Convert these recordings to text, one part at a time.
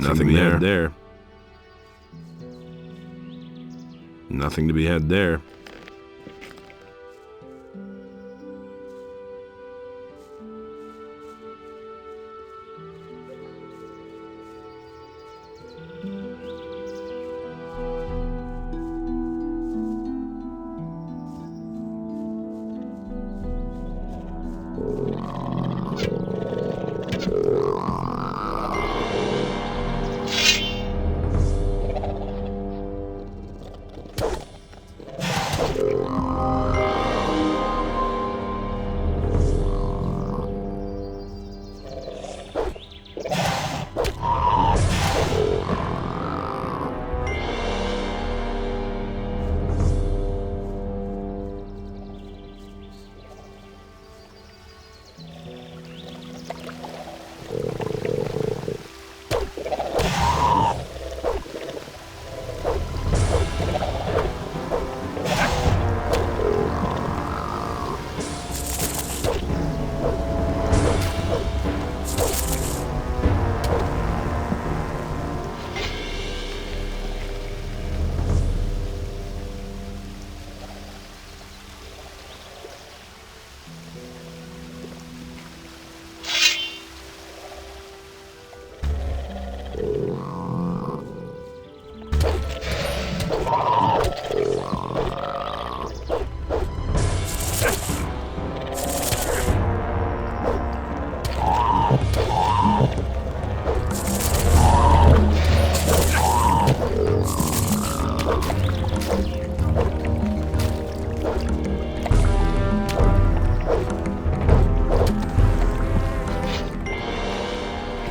Nothing to be had there. Nothing to be had there.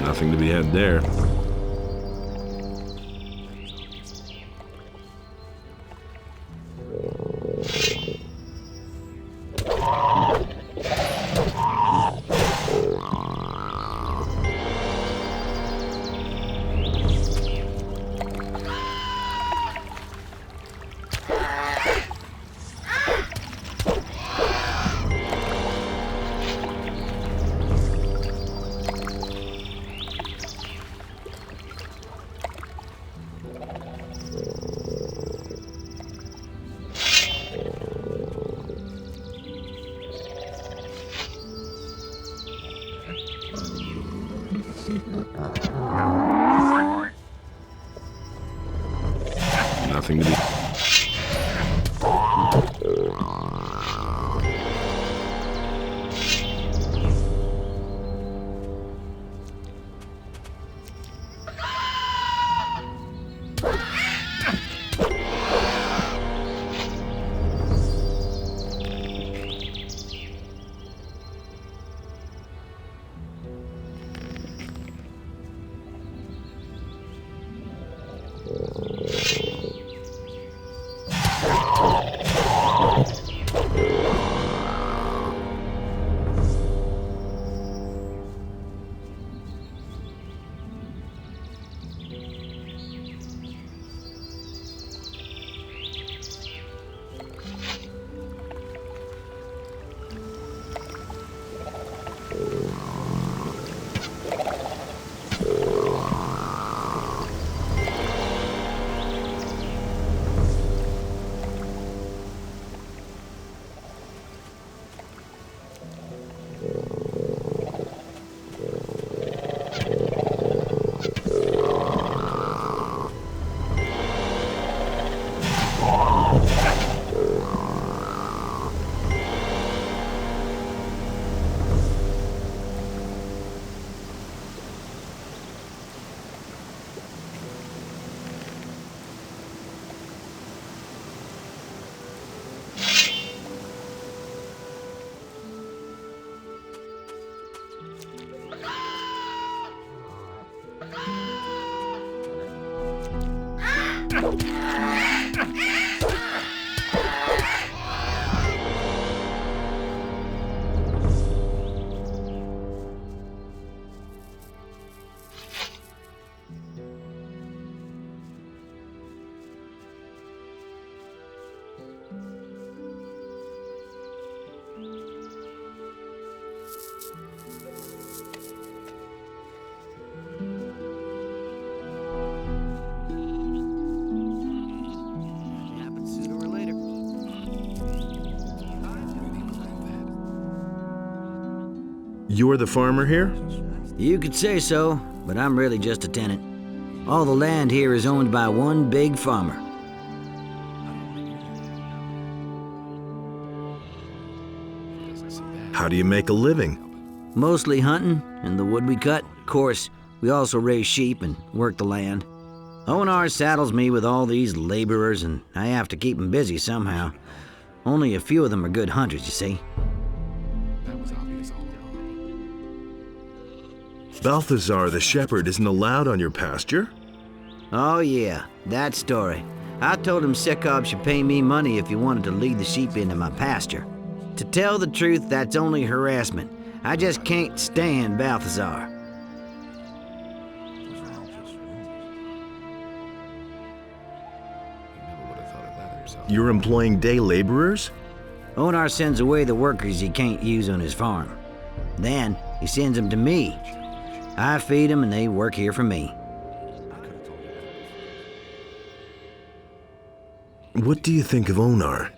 Nothing to be had there. Nothing to be... You're the farmer here? You could say so, but I'm really just a tenant. All the land here is owned by one big farmer. How do you make a living? Mostly hunting and the wood we cut. Of course, we also raise sheep and work the land. Onar saddles me with all these laborers, and I have to keep them busy somehow. Only a few of them are good hunters, you see. Balthazar the shepherd isn't allowed on your pasture? Oh yeah, that story. I told him Sekov should pay me money if he wanted to lead the sheep into my pasture. To tell the truth, that's only harassment. I just can't stand Balthazar. You're employing day laborers? Onar sends away the workers he can't use on his farm. Then he sends them to me. I feed them and they work here for me. What do you think of Onar?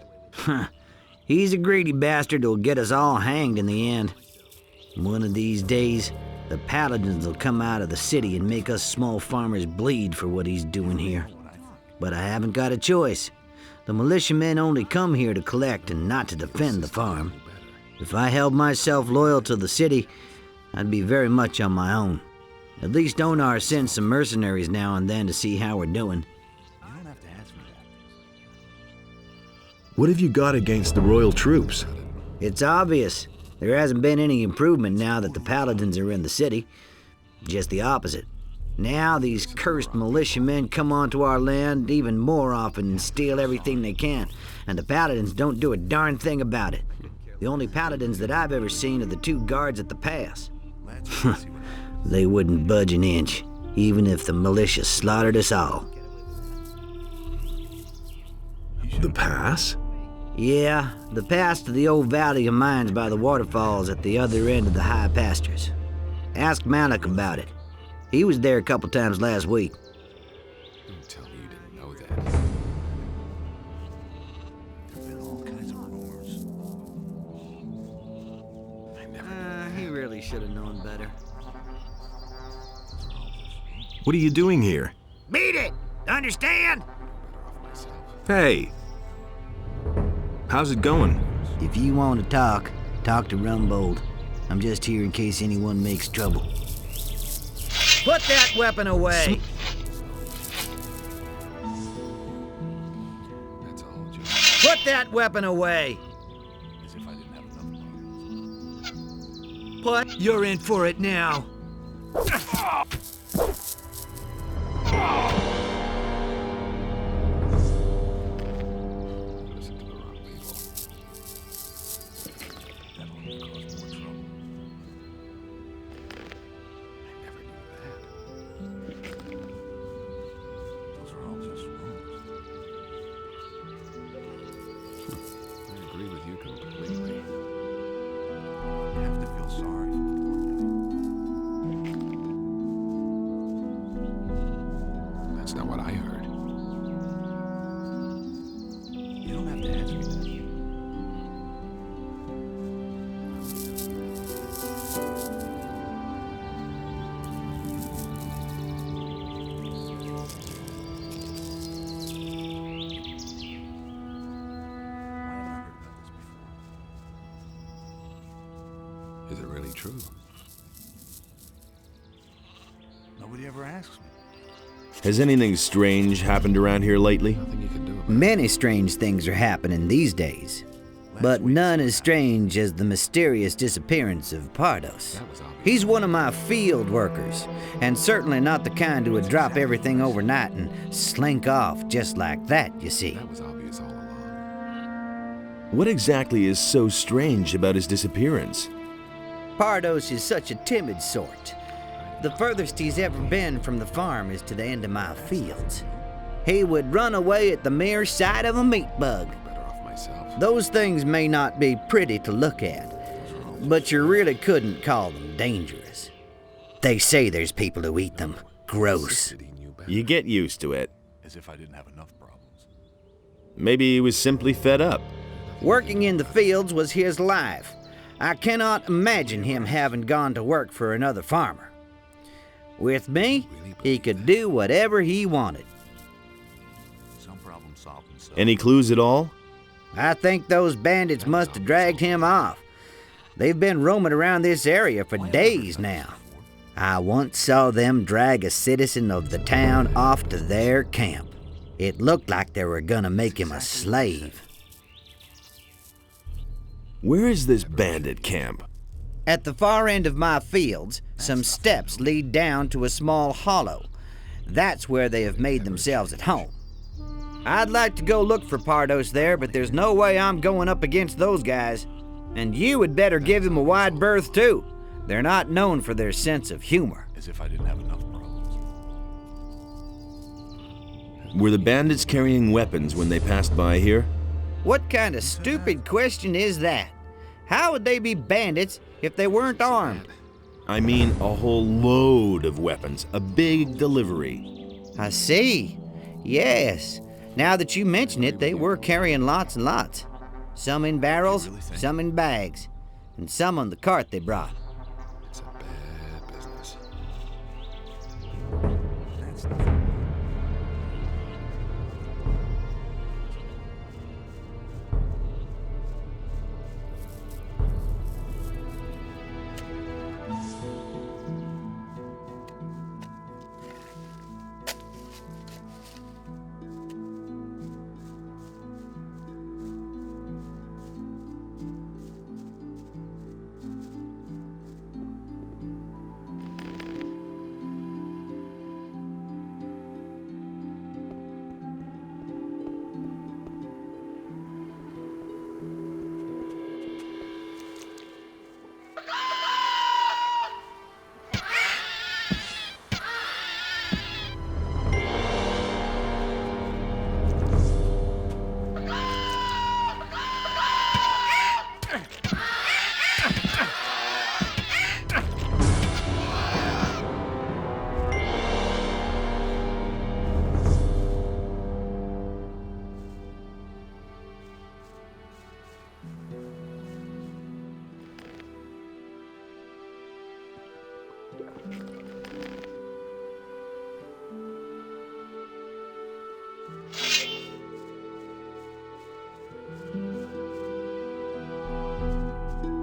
He's a greedy bastard who'll get us all hanged in the end. One of these days, the paladins will come out of the city and make us small farmers bleed for what he's doing here. But I haven't got a choice. The militiamen only come here to collect and not to defend the farm. If I held myself loyal to the city, I'd be very much on my own. At least Onar sends some mercenaries now and then to see how we're doing. What have you got against the royal troops? It's obvious. There hasn't been any improvement now that the paladins are in the city. Just the opposite. Now these cursed militiamen come onto our land even more often and steal everything they can, and the paladins don't do a darn thing about it. The only paladins that I've ever seen are the two guards at the pass. They wouldn't budge an inch, even if the militia slaughtered us all. The pass? Yeah, the pass to the old valley of mines by the waterfalls at the other end of the high pastures. Ask Malik about it. He was there a couple times last week. Don't tell me you didn't know that. There've been all kinds of rumors. He really should have known better. What are you doing here? Beat it! Understand? Hey! How's it going? If you want to talk to Rumbold. I'm just here in case anyone makes trouble. Put that weapon away! That's all, Joe. Put that weapon away! As if I didn't have enough problems. Put... You're in for it now. Listen to the wrong people. That'll only cause more trouble. I never knew that. Those are all just rumors. I agree with you completely. You have to feel sorry for the poor guy. That's not what I heard. You don't have to ask me that. Is it really true? Nobody ever asks me. Has anything strange happened around here lately? Nothing you can do about it. Many strange things are happening these days, but none as strange as the mysterious disappearance of Pardos. That was obvious. He's one of my field workers, and certainly not the kind who would drop everything overnight and slink off just like that, you see. That was obvious all along. What exactly is so strange about his disappearance? Pardos is such a timid sort. The furthest he's ever been from the farm is to the end of my fields. He would run away at the mere sight of a meat bug. Better off myself. Those things may not be pretty to look at, but you really couldn't call them dangerous. They say there's people who eat them. Gross. He knew better. You get used to it. As if I didn't have enough problems. Maybe he was simply fed up. Working in the fields was his life. I cannot imagine him having gone to work for another farmer. With me, he could do whatever he wanted. Some problem solved himself. Any clues at all? I think those bandits must have dragged him off. They've been roaming around this area for days now. I once saw them drag a citizen of the town off to their camp. It looked like they were gonna make him a slave. Where is this bandit camp? At the far end of my fields, some steps lead down to a small hollow. That's where they have made themselves at home. I'd like to go look for Pardos there, but there's no way I'm going up against those guys. And you had better give them a wide berth, too. They're not known for their sense of humor. As if I didn't have enough problems. Were the bandits carrying weapons when they passed by here? What kind of stupid question is that? How would they be bandits if they weren't armed? I mean, a whole load of weapons. A big delivery. I see. Yes. Now that you mention it, they were carrying lots and lots. Some in barrels, some in bags, and some on the cart they brought. It's a bad business.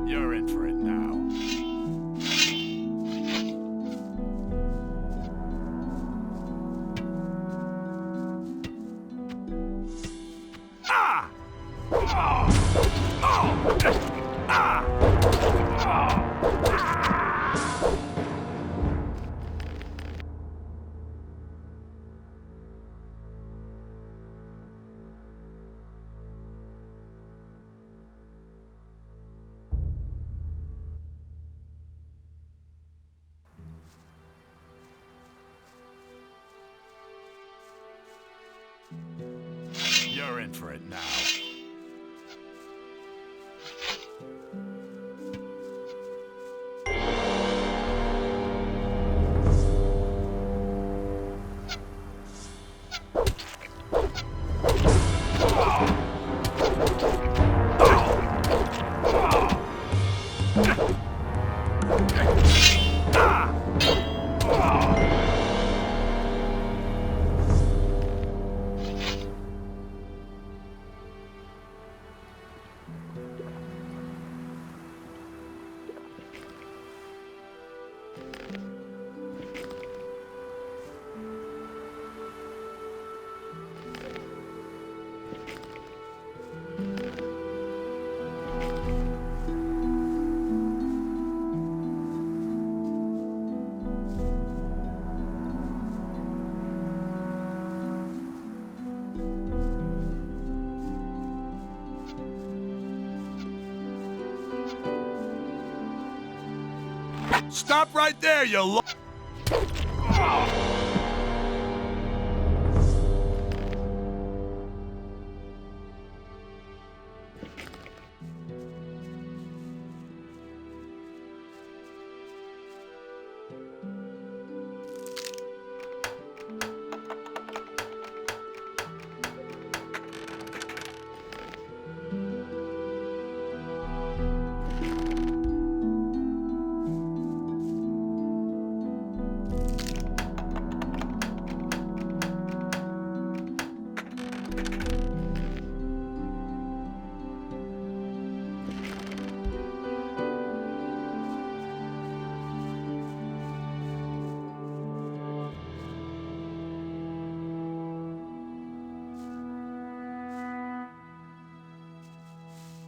You're in for it now. You're in for it now. Stop right there, you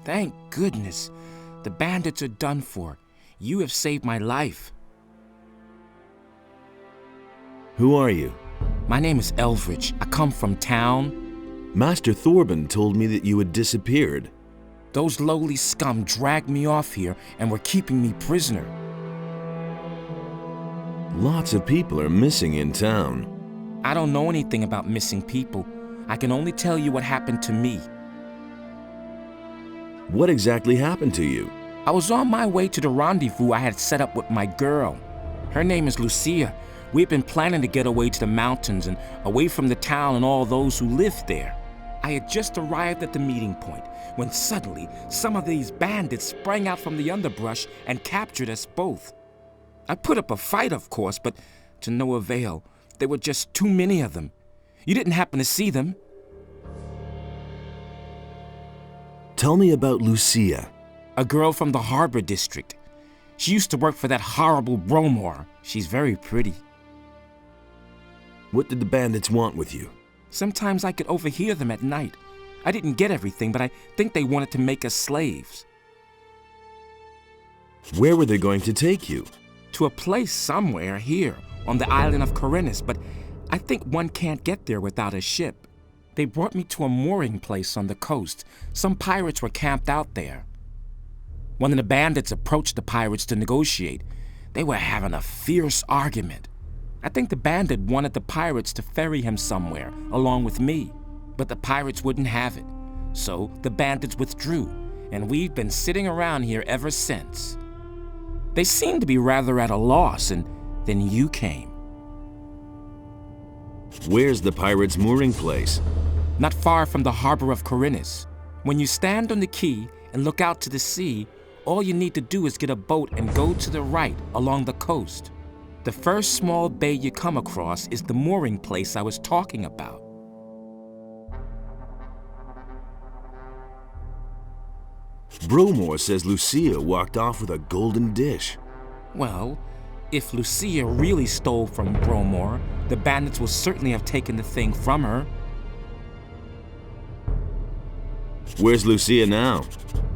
Thank goodness. The bandits are done for. You have saved my life. Who are you? My name is Elvrich. I come from town. Master Thorben told me that you had disappeared. Those lowly scum dragged me off here and were keeping me prisoner. Lots of people are missing in town. I don't know anything about missing people. I can only tell you what happened to me. What exactly happened to you? I was on my way to the rendezvous I had set up with my girl. Her name is Lucia. We've been planning to get away to the mountains and away from the town and all those who lived there. I had just arrived at the meeting point when suddenly some of these bandits sprang out from the underbrush and captured us both. I put up a fight, of course, but to no avail. There were just too many of them. You didn't happen to see them? Tell me about Lucia. A girl from the harbor district. She used to work for that horrible Bromor. She's very pretty. What did the bandits want with you? Sometimes I could overhear them at night. I didn't get everything, but I think they wanted to make us slaves. Where were they going to take you? To a place somewhere here on the island of Corinus, but I think one can't get there without a ship. They brought me to a mooring place on the coast. Some pirates were camped out there. One of the bandits approached the pirates to negotiate. They were having a fierce argument. I think the bandit wanted the pirates to ferry him somewhere, along with me. But the pirates wouldn't have it. So the bandits withdrew, and we've been sitting around here ever since. They seemed to be rather at a loss, and then you came. Where's the pirates' mooring place? Not far from the harbor of Corinus. When you stand on the quay and look out to the sea, all you need to do is get a boat and go to the right along the coast. The first small bay you come across is the mooring place I was talking about. Bromor says Lucia walked off with a golden dish. Well, if Lucia really stole from Bromor, the bandits will certainly have taken the thing from her. Where's Lucia now?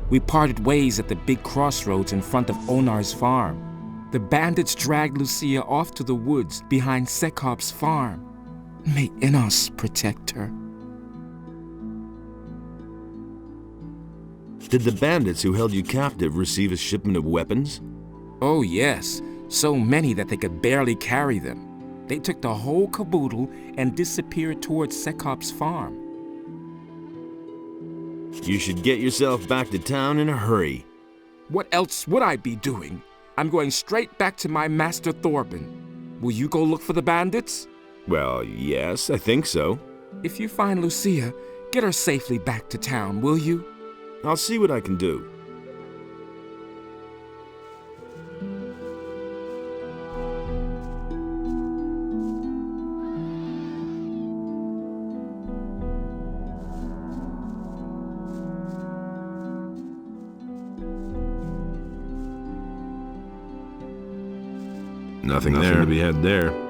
We parted ways at the big crossroads in front of Onar's farm. The bandits dragged Lucia off to the woods behind Sekop's farm. May Innos protect her. Did the bandits who held you captive receive a shipment of weapons? Oh yes, so many that they could barely carry them. They took the whole caboodle and disappeared towards Sekop's farm. You should get yourself back to town in a hurry. What else would I be doing? I'm going straight back to my master Thorben. Will you go look for the bandits? Well, yes, I think so. If you find Lucia, get her safely back to town, will you? I'll see what I can do. Nothing to be had there.